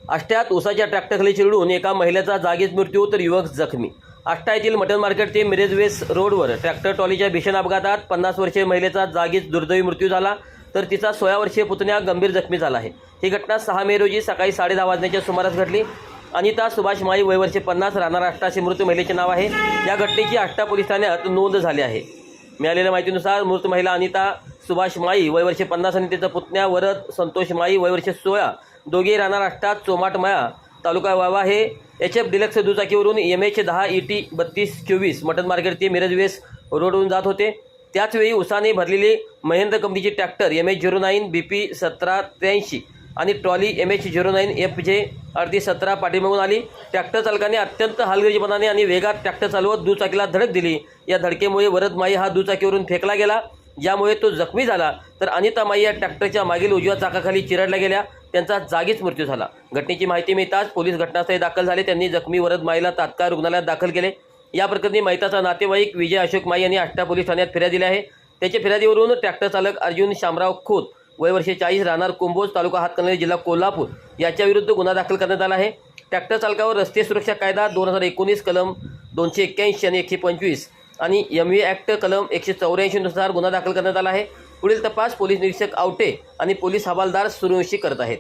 आष्ट्यात उसाच्या ट्रॅक्टरखाली चिरडून एका महिलेचा जागीच मृत्यू तर युवक जखमी। आष्टा येथील मटन मार्केट ते मिरज वेस्ट रोडवर ट्रॅक्टर ट्रॉलीच्या भीषण अपघातात 50 वर्षीय महिलेचा जागीच दुर्दैवी मृत्यू झाला, तर तिचा 16 वर्षीय पुतण्या गंभीर जखमी झाला आहे। ही घटना 6 मे रोजी सकाळी 10:30 वाजण्याच्या सुमारास घडली। अनिता सुभाष माई, वय वर्षे 50, राहणार आष्टा असे मृत महिलेचे नाव आहे। या घटनेची आष्टा पोलीस ठाण्यात नोंद झाली आहे। मिळालेल्या माहितीनुसार मृत महिला अनिता सुभाष माई, वय वर्षे 50 आणि तिचा पुतण्या वरद संतोष माई, वय वर्षे 16, दोघे राहणार आष्टा चोमाटमळा, तालुका वावा हे HF डिलक्स दुचाकीवरून MH10 ET 3224 मटन मार्केट ते मिरज वेस्ट रोडवरून जात होते। त्याचवेळी उसाने भरलेली महेंद्र कंपनीची ट्रॅक्टर MH09 BP 1783 आणि ट्रॉली MH09 FJ 3817 पाठीमागून आली। ट्रॅक्टर चालकाने अत्यंत हलगर्जीपणाने आणि वेगात ट्रॅक्टर चालवत दुचाकीला धडक दिली। या धडकेमुळे वरद माई हा दुचाकीवरून फेकला गेला, ज्यामुळे तो जखमी झाला, तर अनिता माई या ट्रॅक्टरच्या मागील उजव्या चाकाखाली चिरडल्या गेल्या। त्यांचा जागीच मृत्यू झाला। घटनेची माहिती मिळताच पोलीस घटनास्थळी दाखल झाले। त्यांनी जखमी वरद माईला तात्काळ रुग्णालयात दाखल केले। या प्रकरणी मयताचा नातेवाईक विजय अशोक माई यांनी आष्टा पोलीस ठाण्यात फिर्याद दिली आहे। त्याच्या फिर्यादीवरून ट्रॅक्टर चालक अर्जुन शामराव खोत, वय वर्षे 40, राहणार कुंभोज, तालुका हातकणंगले, जिल्हा कोल्हापूर याच्या विरुद्ध गुन्हा दाखल करण्यात आला आहे। ट्रॅक्टर चालकावर रस्ते सुरक्षा कायदा 2019 कलम 281 आणि 125 आणि MV ॲक्ट कलम 184 नुसार गुन्हा दाखल करण्यात आला आहे। पुढील तपास पोलीस निरीक्षक आवटे आणि पोलीस हवालदार सूर्यवंशी करत आहेत।